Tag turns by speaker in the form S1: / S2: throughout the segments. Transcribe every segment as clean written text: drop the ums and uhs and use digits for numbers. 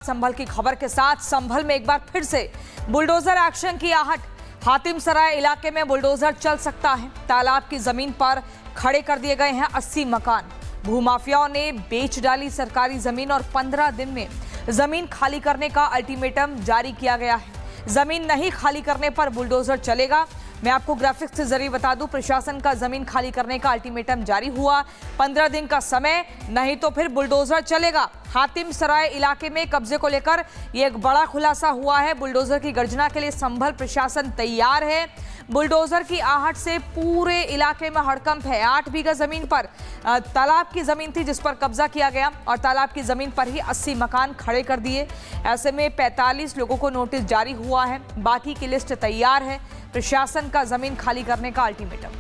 S1: संभल की खबर के साथ संभल में एक बार फिर से बुलडोजर एक्शन की आहट। हातिम सराय इलाके में बुलडोजर चल सकता है। तालाब की जमीन पर खड़े कर दिए गए हैं 80 मकान। भूमाफियाओं ने बेच डाली सरकारी जमीन और 15 दिन में जमीन खाली करने का अल्टीमेटम जारी किया गया है। जमीन नहीं खाली करने पर बुलडोजर चलेगा। मैं आपको ग्राफिक्स के जरिए बता दूं, प्रशासन का जमीन खाली करने का अल्टीमेटम जारी हुआ। 15 दिन का समय, नहीं तो फिर बुलडोजर चलेगा। हातिम सराय इलाके में कब्जे को लेकर यह एक बड़ा खुलासा हुआ है। बुलडोजर की गर्जना के लिए संभल प्रशासन तैयार है। बुलडोजर की आहट से पूरे इलाके में हड़कंप है। 8 बीघा जमीन पर तालाब की जमीन थी जिस पर कब्जा किया गया और तालाब की जमीन पर ही 80 मकान खड़े कर दिए। ऐसे में 45 लोगों को नोटिस जारी हुआ है। बाकी की लिस्ट तैयार है। प्रशासन का जमीन खाली करने का अल्टीमेटम।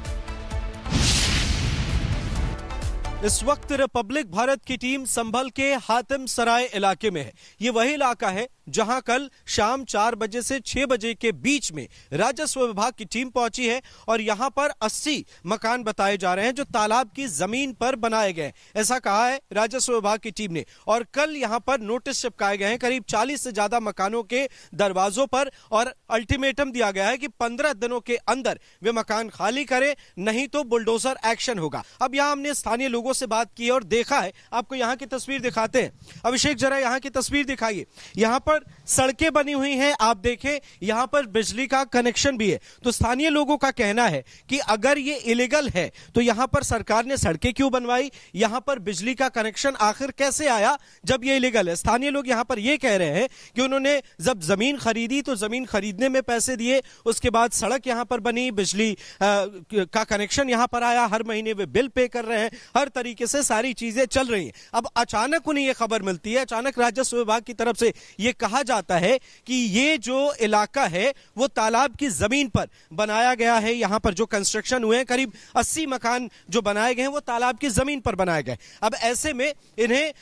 S2: इस वक्त रिपब्लिक भारत की टीम संभल के हातिम सराय इलाके में है। ये वही इलाका है जहां कल शाम 4 बजे से 6 बजे के बीच में राजस्व विभाग की टीम पहुंची है और यहां पर 80 मकान बताए जा रहे हैं जो तालाब की जमीन पर बनाए गए। ऐसा कहा है राजस्व विभाग की टीम ने। और कल यहां पर नोटिस चिपकाए गए हैं करीब 40 से ज्यादा मकानों के दरवाजों पर और अल्टीमेटम दिया गया है कि 15 दिनों के अंदर वे मकान खाली करें, नहीं तो बुलडोजर एक्शन होगा। अब यहां हमने स्थानीय लोगों से बात की और देखा है। आपको यहां की तस्वीर दिखाते हैं। अभिषेक, जरा यहां की तस्वीर दिखाइए। यहां पर सड़कें बनी हुई हैं, आप देखें यहां पर बिजली का कनेक्शन भी है। तो स्थानीय लोगों का कहना है कि अगर ये इलीगल है तो यहां पर सरकार ने सड़कें क्यों बनवाई, यहां पर बिजली का कनेक्शन आखिर कैसे आया जब ये इलीगल है। स्थानीय लोग यहां पर ये कह रहे हैं कि उन्होंने जब जमीन खरीदी तो जमीन खरीदने में पैसे दिए, उसके बाद सड़क यहां पर बनी, बिजली का कनेक्शन यहां पर आया, हर महीने वे बिल पे कर रहे हैं, हर तरीके से सारी चीजें चल रही हैं। अब अचानक उन्हें यह खबर मिलती है, अचानक राजस्व विभाग की तरफ से यह कहा जाता है कि ये जो इलाका है वो तालाब की जमीन पर बनाया गया है। यहां पर जो कंस्ट्रक्शन हुए हैं, करीब 80 मकान जो बनाए गए हैं वो तालाब की जमीन पर बनाए गए। अब ऐसे में इन्हें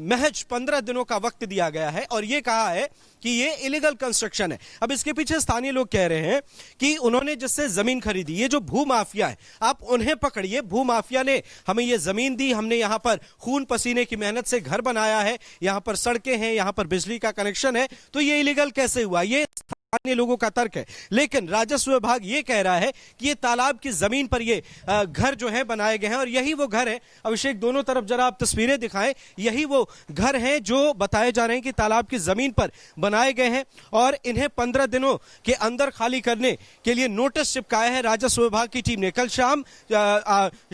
S2: महज 15 दिनों का वक्त दिया गया है और यह कहा है कि ये इलीगल कंस्ट्रक्शन है। अब इसके पीछे स्थानीय लोग कह रहे हैं कि उन्होंने जिससे जमीन खरीदी, ये जो भूमाफिया है, आप उन्हें पकड़िए। भूमाफिया ने हमें ये जमीन दी, हमने यहां पर खून पसीने की मेहनत से घर बनाया है, यहां पर सड़कें हैं, यहां पर बिजली का कनेक्शन है, तो ये इलीगल कैसे हुआ? ये स्थानीय लोगों का तर्क है। लेकिन राजस्व विभाग ये कह रहा है कि ये तालाब की जमीन पर ये घर जो है बनाए गए हैं और यही वो घर है। अभिषेक, दोनों तरफ जरा आप तस्वीरें दिखाएं। यही वो घर हैं जो बताए जा रहे हैं कि तालाब की जमीन पर बनाए गए हैं और इन्हें 15 दिनों के अंदर खाली करने के लिए नोटिस चिपकाया है राजस्व विभाग की टीम ने। कल शाम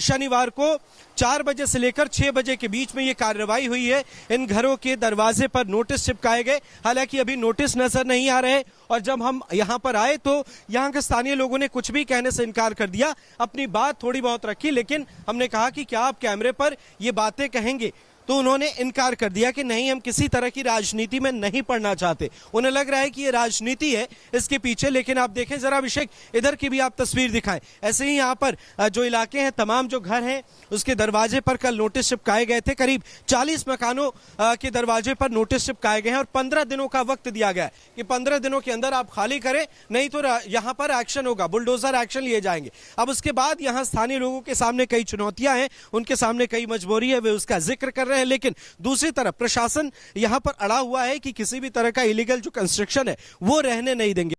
S2: शनिवार को 4 बजे से लेकर 6 बजे के बीच में ये कार्रवाई हुई है। इन घरों के दरवाजे पर नोटिस चिपकाए गए। हालांकि अभी नोटिस नजर नहीं आ रहे और जब हम यहां पर आए तो यहां के स्थानीय लोगों ने कुछ भी कहने से इनकार कर दिया, अपनी बात थोड़ी बहुत रखी। लेकिन हमने कहा कि क्या आप कैमरे पर ये बातें कहेंगे, तो उन्होंने इनकार कर दिया कि नहीं, हम किसी तरह की राजनीति में नहीं पड़ना चाहते। उन्हें लग रहा है कि ये राजनीति है इसके पीछे। लेकिन आप देखें जरा अभिषेक, इधर की भी आप तस्वीर दिखाएं। ऐसे ही यहाँ पर जो इलाके हैं, तमाम जो घर हैं, उसके दरवाजे पर कल नोटिस चिपकाए गए थे। करीब 40 मकानों के दरवाजे पर नोटिस चिपकाए गए हैं और 15 दिनों का वक्त दिया गया है कि 15 दिनों के अंदर आप खाली करें, नहीं तो यहाँ पर एक्शन होगा, बुलडोजर एक्शन लिए जाएंगे। अब उसके बाद यहाँ स्थानीय लोगों के सामने कई चुनौतियां हैं, उनके सामने कई मजबूरी है, वे उसका जिक्र कर रहे हैं। लेकिन दूसरी तरफ प्रशासन यहां पर अड़ा हुआ है कि किसी भी तरह का इलीगल जो कंस्ट्रक्शन है वो रहने नहीं देंगे।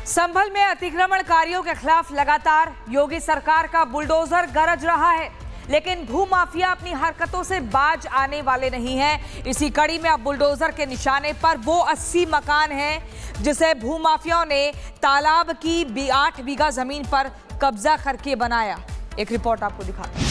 S1: संभल में अतिक्रमणकारियों के खिलाफ लगातार योगी सरकार का बुलडोजर गरज रहा है, लेकिन भूमाफिया अपनी हरकतों से बाज आने वाले नहीं हैं। इसी कड़ी में अब बुलडोजर के निशाने पर वो 80 मकान हैं जिसे भूमाफियाओं ने तालाब की 8 बीघा जमीन पर कब्जा करके बनाया। एक रिपोर्ट आपको दिखाते हैं।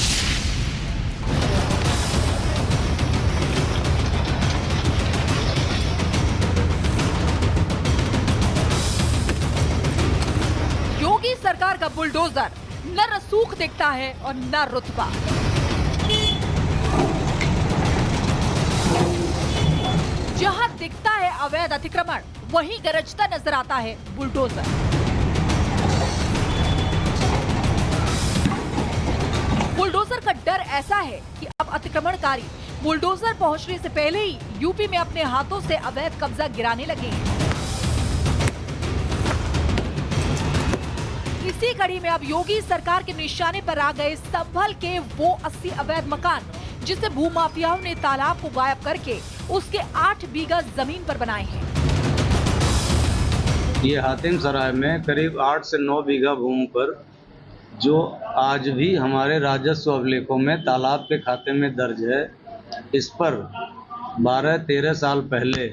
S3: योगी सरकार का बुलडोजर, न रसूख दिखता है और न रुतबा। जहां दिखता है अवैध अतिक्रमण, वहीं गरजता नजर आता है बुलडोजर। बुलडोजर का डर ऐसा है कि अब अतिक्रमणकारी बुलडोजर पहुंचने से पहले ही यूपी में अपने हाथों से अवैध कब्जा गिराने लगे हैं। इसी कड़ी में अब योगी सरकार के निशाने पर आ गए संभल के वो 80 अवैध मकान जिसे भूमाफियाओं ने तालाब को गायब करके उसके 8 बीघा जमीन पर बनाए हैं।
S4: ये हातिम सराय में करीब 8 से 9 बीघा भूमि पर, जो आज भी हमारे राजस्व अभिलेखों में तालाब के खाते में दर्ज है, इस पर 12-13 साल पहले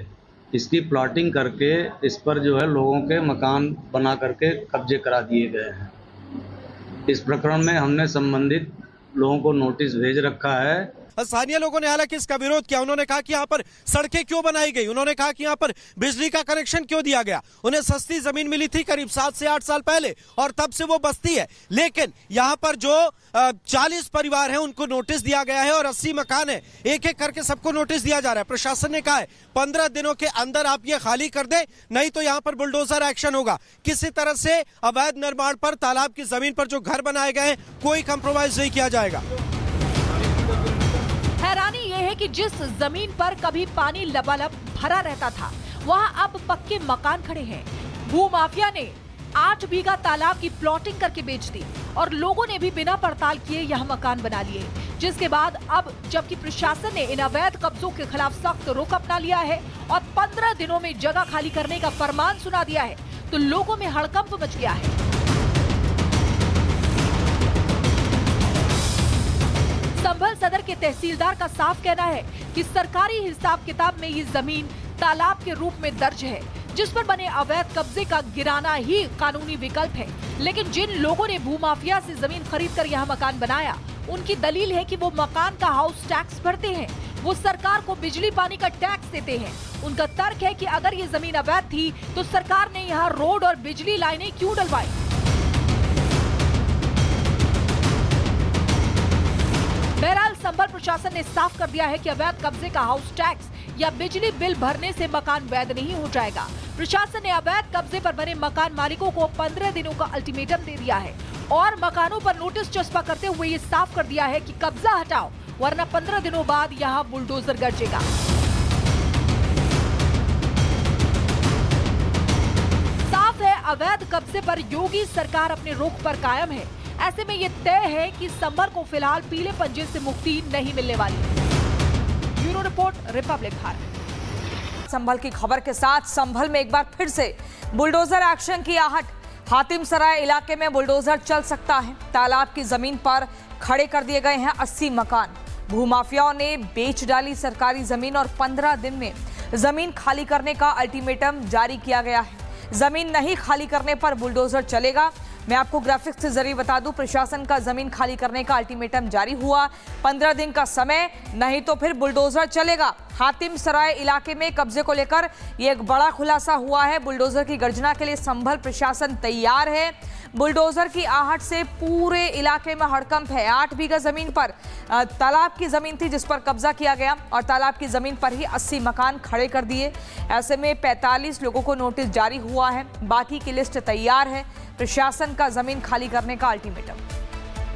S4: इसकी प्लॉटिंग करके इस पर जो है लोगों के मकान बना करके कब्जे करा दिए गए हैं। इस प्रकरण में हमने संबंधित लोगों को नोटिस भेज रखा है।
S2: स्थानीय लोगों ने हालांकि इसका विरोध किया। उन्होंने कहा कि यहाँ पर सड़कें क्यों बनाई गई, उन्होंने कहा कि यहाँ पर बिजली का कनेक्शन क्यों दिया गया। उन्हें सस्ती जमीन मिली थी करीब 7 से 8 साल पहले और तब से वो बस्ती है, लेकिन यहाँ पर जो 40 परिवार हैं उनको नोटिस दिया गया है और 80 मकान है, एक एक करके सबको नोटिस दिया जा रहा है। प्रशासन ने कहा है 15 दिनों के अंदर आप ये खाली कर दें, नहीं तो यहाँ पर बुलडोजर एक्शन होगा। किसी तरह से अवैध निर्माण पर, तालाब की जमीन पर जो घर बनाए गए हैं, कोई कंप्रोमाइज नहीं किया जाएगा।
S3: हैरानी यह है कि जिस जमीन पर कभी पानी लबालब भरा रहता था, वहां अब पक्के मकान खड़े हैं। भूमाफिया ने 8 बीघा तालाब की प्लॉटिंग करके बेच दी और लोगों ने भी बिना पड़ताल किए यहां मकान बना लिए, जिसके बाद अब जबकि प्रशासन ने इन अवैध कब्जों के खिलाफ सख्त रुख अपना लिया है और 15 दिनों में जगह खाली करने का फरमान सुना दिया है, तो लोगों में हड़कंप मच गया है। संभल सदर के तहसीलदार का साफ कहना है कि सरकारी हिसाब किताब में ये जमीन तालाब के रूप में दर्ज है, जिस पर बने अवैध कब्जे का गिराना ही कानूनी विकल्प है। लेकिन जिन लोगों ने भूमाफिया से जमीन खरीदकर यहाँ मकान बनाया, उनकी दलील है कि वो मकान का हाउस टैक्स भरते हैं, वो सरकार को बिजली पानी का टैक्स देते हैं। उनका तर्क है कि अगर ये जमीन अवैध थी तो सरकार ने यहाँ रोड और बिजली लाइनें क्यों डलवाई। बहरहाल संभल प्रशासन ने साफ कर दिया है कि अवैध कब्जे का हाउस टैक्स या बिजली बिल भरने से मकान वैध नहीं हो जाएगा। प्रशासन ने अवैध कब्जे पर बने मकान मालिकों को 15 दिनों का अल्टीमेटम दे दिया है और मकानों पर नोटिस चस्पा करते हुए ये साफ कर दिया है कि कब्जा हटाओ, वरना 15 दिनों बाद यहाँ बुलडोजर गरजेगा। साफ है, अवैध कब्जे पर योगी सरकार अपने रुख पर कायम है। ऐसे में ये तय है कि संभल को फिलहाल पीले पंजे से मुक्ति नहीं मिलने वाली। Bureau report, republic Bharat.
S1: Sambhal की खबर के साथ संभल में एक बार फिर से बुलडोजर एक्शन की आहट। हातिम सराय इलाके में बुलडोजर चल सकता है। तालाब की जमीन पर खड़े कर दिए गए हैं 80 मकान। भूमाफियाओं ने बेच डाली सरकारी जमीन और 15 दिन में जमीन खाली करने का अल्टीमेटम जारी किया गया है। जमीन नहीं खाली करने पर बुलडोजर चलेगा। मैं आपको ग्राफिक्स के जरिए बता दूं, प्रशासन का जमीन खाली करने का अल्टीमेटम जारी हुआ। 15 दिन का समय, नहीं तो फिर बुलडोजर चलेगा। हातिम सराय इलाके में कब्जे को लेकर ये एक बड़ा खुलासा हुआ है। बुलडोजर की गर्जना के लिए संभल प्रशासन तैयार है। बुलडोजर की आहट से पूरे इलाके में हड़कंप है। 8 बीघा जमीन पर तालाब की जमीन थी जिस पर कब्जा किया गया और तालाब की जमीन पर ही 80 मकान खड़े कर दिए। ऐसे में 45 लोगों को नोटिस जारी हुआ है। बाकी की लिस्ट तैयार है। प्रशासन का जमीन खाली करने का अल्टीमेटम।